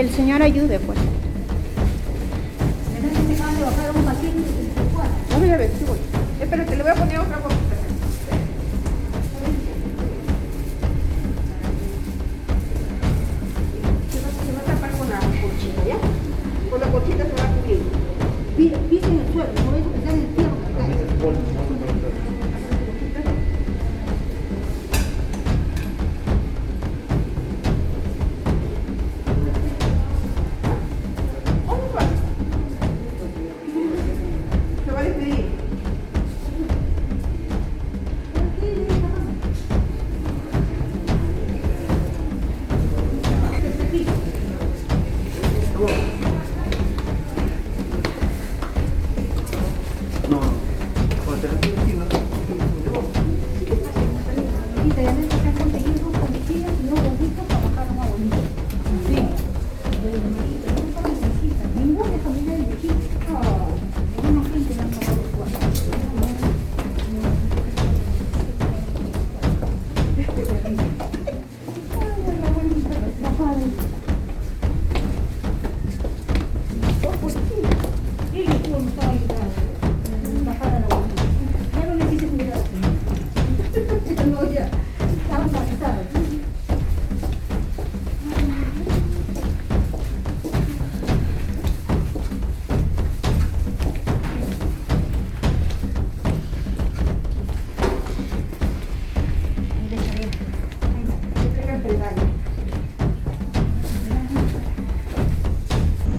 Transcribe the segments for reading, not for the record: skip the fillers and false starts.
que el señor ayude, pues. No voy a ver, sí voy. Espérate, le voy a poner otra cosita. Se va a tapar con la colchita, ¿ya? Con la colchita se va a cubrir. Pisa en el suelo, no eso que está en el tierra. Se va a despedir.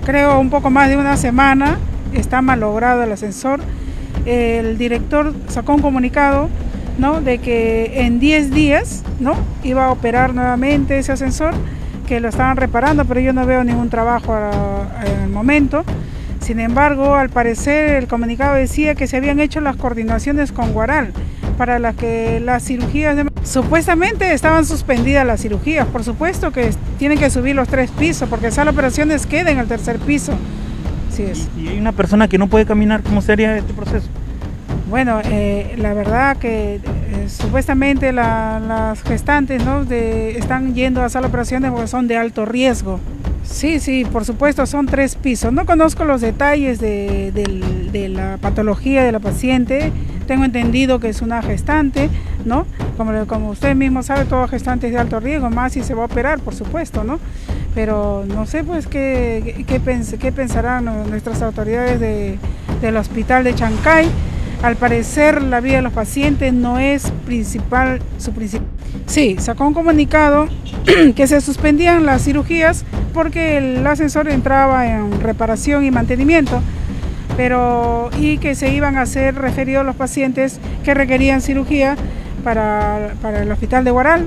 Creo un poco más de una semana, está malogrado el ascensor. El director sacó un comunicado, ¿no?, de que en 10 días, ¿no?, iba a operar nuevamente ese ascensor, que lo estaban reparando, pero yo no veo ningún trabajo en el momento. Sin embargo, al parecer el comunicado decía que se habían hecho las coordinaciones con Guaral para las cirugías supuestamente estaban suspendidas las cirugías. Por supuesto que tienen que subir los 3 pisos porque esa operaciones queda en el 3er piso. Así es. ¿Y hay una persona que no puede caminar? ¿Cómo sería este proceso? Bueno, la verdad que supuestamente las gestantes, ¿no?, están yendo a sala de operaciones porque son de alto riesgo. Sí, por supuesto, son 3 pisos. No conozco los detalles de la patología de la paciente. Tengo entendido que es una gestante, ¿no? Como usted mismo sabe, todo gestante es de alto riesgo, más si se va a operar, por supuesto, ¿no? Pero no sé, pues, qué pensarán nuestras autoridades del hospital de Chancay. Al parecer, la vida de los pacientes no es su principal. Sí, sacó un comunicado que se suspendían las cirugías porque el ascensor entraba en reparación y mantenimiento, y que se iban a hacer referidos los pacientes que requerían cirugía para el hospital de Guaral.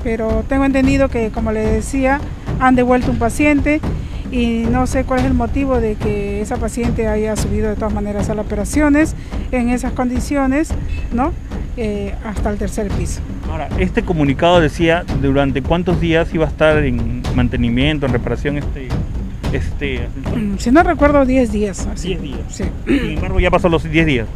Pero tengo entendido que, como le decía, han devuelto un paciente y no sé cuál es el motivo de que esa paciente haya subido de todas maneras a las operaciones en esas condiciones, ¿no?, hasta el 3er piso. Ahora, este comunicado decía durante cuántos días iba a estar en mantenimiento, en reparación si no recuerdo, 10 días. Así. 10 días. Sí. Sin embargo, ya pasó los 10 días.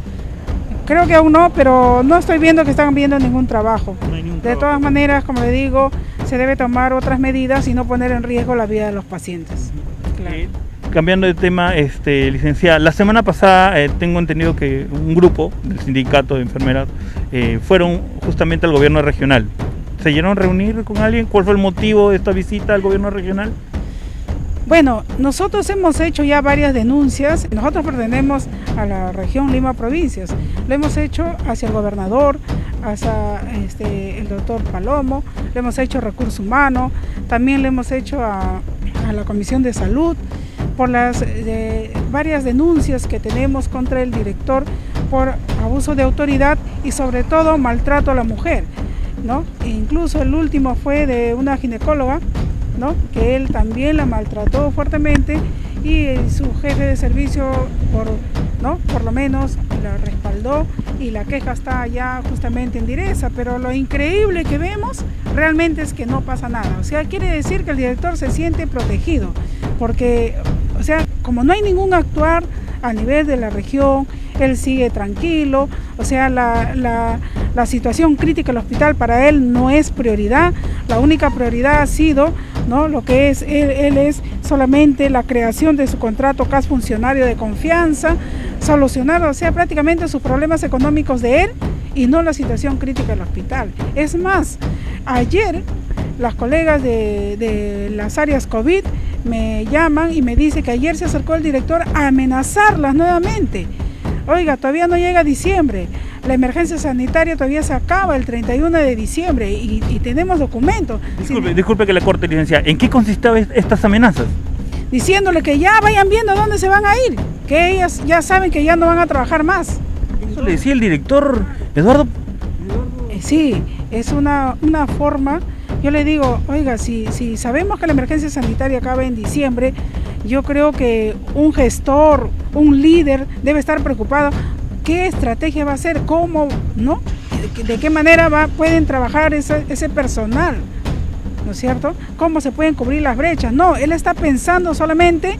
Creo que aún no, pero no estoy viendo que están viendo ningún trabajo. No hay ningún De todas maneras, como le digo, se debe tomar otras medidas y no poner en riesgo la vida de los pacientes. Claro. Cambiando de tema, licenciada, la semana pasada tengo entendido que un grupo del sindicato de enfermeras fueron justamente al gobierno regional. ¿Se llegaron a reunir con alguien? ¿Cuál fue el motivo de esta visita al gobierno regional? Bueno, nosotros hemos hecho ya varias denuncias. Nosotros pertenecemos a la región Lima Provincias. Lo hemos hecho hacia el gobernador, hacia el doctor Palomo, lo hemos hecho a Recursos Humanos, también lo hemos hecho a la Comisión de Salud, por las varias denuncias que tenemos contra el director por abuso de autoridad y sobre todo maltrato a la mujer, ¿no? E incluso el último fue de una ginecóloga, ¿no?, que él también la maltrató fuertemente y su jefe de servicio por lo menos la respaldó y la queja está ya justamente en Direza, pero lo increíble que vemos realmente es que no pasa nada. O sea, quiere decir que el director se siente protegido porque, o sea, como no hay ningún actuar a nivel de la región, él sigue tranquilo. O sea, la La situación crítica del hospital para él no es prioridad, la única prioridad ha sido, ¿no?, lo que es, él es solamente la creación de su contrato CAS funcionario de confianza, solucionar, o sea, prácticamente sus problemas económicos de él y no la situación crítica del hospital. Es más, ayer las colegas de las áreas COVID me llaman y me dicen que ayer se acercó el director a amenazarlas nuevamente. Oiga, todavía no llega diciembre, la emergencia sanitaria todavía se acaba el 31 de diciembre y tenemos documentos. Disculpe que le corte, licenciada. ¿En qué consistaban estas amenazas? Diciéndole que ya vayan viendo dónde se van a ir, que ellas ya saben que ya no van a trabajar más. Eso le decía el director Eduardo. Sí, es una forma. Yo le digo, oiga, si sabemos que la emergencia sanitaria acaba en diciembre, yo creo que un gestor, un líder debe estar preocupado. ¿Qué estrategia va a hacer? ¿Cómo? ¿No? ¿De qué manera pueden trabajar ese personal? ¿No es cierto? ¿Cómo se pueden cubrir las brechas? No, él está pensando solamente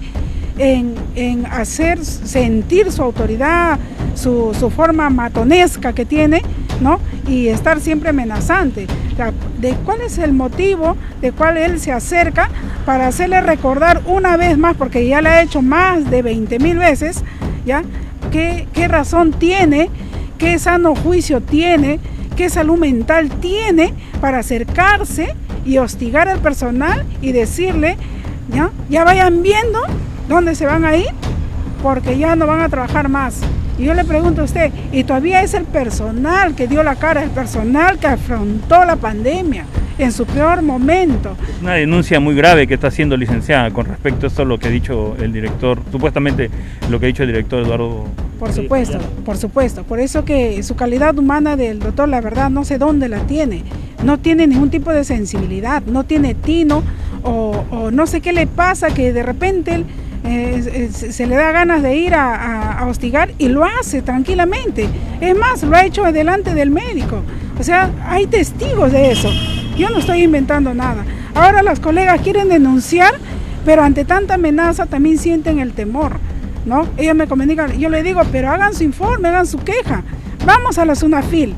en hacer sentir su autoridad, su forma matonesca que tiene, ¿no? Y estar siempre amenazante. O sea, ¿de cuál es el motivo de cuál él se acerca para hacerle recordar una vez más, porque ya le ha hecho más de 20,000 veces, ¿ya? ¿Qué razón tiene, qué sano juicio tiene, qué salud mental tiene para acercarse y hostigar al personal y decirle, ya vayan viendo dónde se van a ir, porque ya no van a trabajar más? Y yo le pregunto a usted, y todavía es el personal que dio la cara, el personal que afrontó la pandemia en su peor momento. Es una denuncia muy grave que está haciendo, licenciada, con respecto a eso, lo que ha dicho el director, supuestamente lo que ha dicho el director Eduardo. Por supuesto, por supuesto. Por eso que su calidad humana del doctor, la verdad, no sé dónde la tiene. No tiene ningún tipo de sensibilidad, no tiene tino, o no sé qué le pasa, que de repente se le da ganas de ir a hostigar y lo hace tranquilamente. Es más, lo ha hecho delante del médico. O sea, hay testigos de eso. Yo no estoy inventando nada. Ahora las colegas quieren denunciar, pero ante tanta amenaza también sienten el temor, ¿no? Ellas me comunican, yo le digo, pero hagan su informe, hagan su queja. Vamos a la SUNAFIL.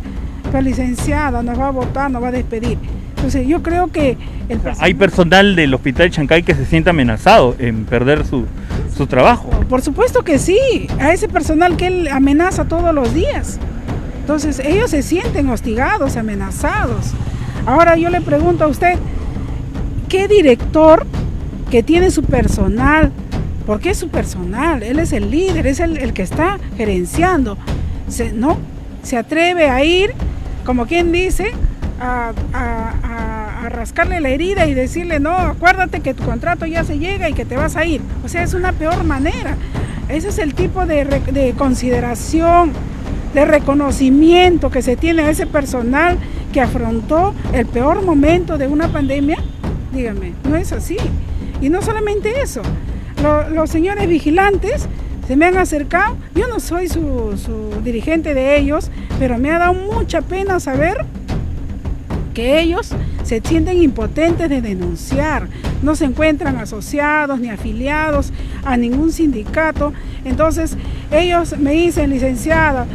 La licenciada nos va a votar, nos va a despedir. Entonces yo creo que hay personal del hospital de Chancay que se siente amenazado en perder su trabajo. Por supuesto que sí, a ese personal que él amenaza todos los días. Entonces ellos se sienten hostigados, amenazados. Ahora yo le pregunto a usted, ¿qué director que tiene su personal? Porque es su personal, él es el líder, es el que está gerenciando. Se atreve a ir, como quien dice, a rascarle la herida y decirle, no, acuérdate que tu contrato ya se llega y que te vas a ir. O sea, es una peor manera. Ese es el tipo de consideración, de reconocimiento que se tiene a ese personal que afrontó el peor momento de una pandemia. Dígame, no es así. Y no solamente eso, los señores vigilantes se me han acercado. Yo no soy su dirigente de ellos, pero me ha dado mucha pena saber que ellos se sienten impotentes de denunciar, no se encuentran asociados ni afiliados a ningún sindicato. Entonces ellos me dicen, licenciada,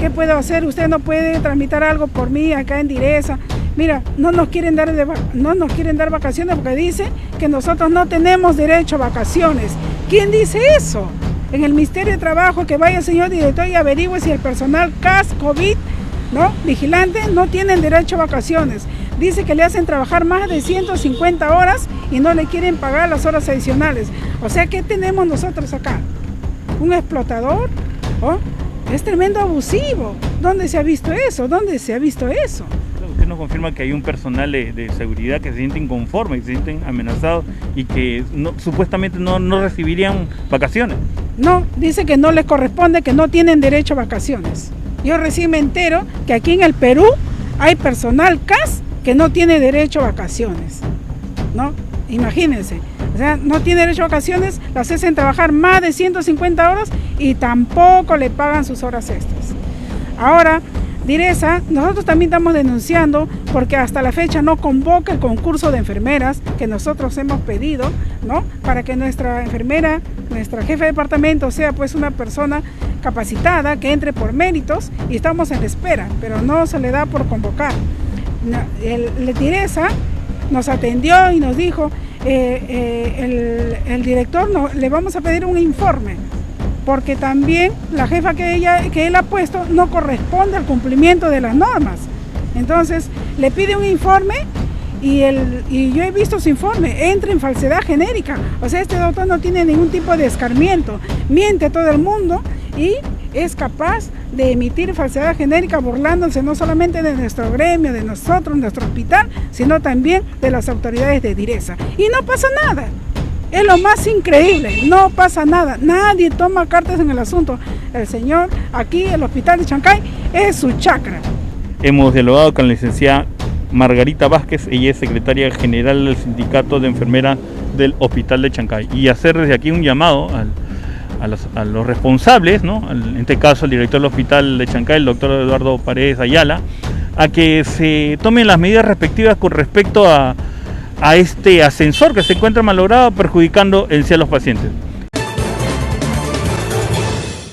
¿qué puedo hacer? Usted no puede tramitar algo por mí acá en Direza. Mira, no nos quieren dar vacaciones porque dicen que nosotros no tenemos derecho a vacaciones. ¿Quién dice eso? En el Ministerio de Trabajo, que vaya el señor director y averigüe si el personal CAS, COVID, ¿no?, vigilante, no tienen derecho a vacaciones. Dice que le hacen trabajar más de 150 horas y no le quieren pagar las horas adicionales. O sea, ¿qué tenemos nosotros acá? ¿Un explotador? ¿Oh? Es tremendo abusivo. ¿Dónde se ha visto eso? ¿Dónde se ha visto eso? Usted nos confirma que hay un personal de seguridad que se siente inconforme, que se sienten amenazados y que supuestamente no recibirían vacaciones. No, dice que no les corresponde, que no tienen derecho a vacaciones. Yo recién me entero que aquí en el Perú hay personal CAS que no tiene derecho a vacaciones, ¿no? Imagínense, o sea, no tiene derecho a vacaciones, las hacen trabajar más de 150 horas y tampoco le pagan sus horas extras. Ahora, Direza, nosotros también estamos denunciando porque hasta la fecha no convoca el concurso de enfermeras que nosotros hemos pedido, ¿no?, para que nuestra enfermera, nuestra jefe de departamento sea pues una persona capacitada, que entre por méritos, y estamos en espera, pero no se le da por convocar. El Direza nos atendió y nos dijo, el director le vamos a pedir un informe, porque también la jefa que él ha puesto no corresponde al cumplimiento de las normas. Entonces le pide un informe y yo he visto su informe, entra en falsedad genérica. O sea, este doctor no tiene ningún tipo de escarmiento, miente a todo el mundo y es capaz de emitir falsedad genérica burlándose no solamente de nuestro gremio, de nosotros, nuestro hospital, sino también de las autoridades de Direza. Y no pasa nada. Es lo más increíble, no pasa nada, nadie toma cartas en el asunto. El señor aquí, el hospital de Chancay, es su chacra. Hemos dialogado con la licenciada Margarita Vázquez, ella es secretaria general del Sindicato de Enfermeras del Hospital de Chancay, y hacer desde aquí un llamado a los responsables, ¿no? En este caso el director del Hospital de Chancay, el doctor Eduardo Paredes Ayala, a que se tomen las medidas respectivas con respecto a este ascensor que se encuentra malogrado, perjudicando en sí a los pacientes.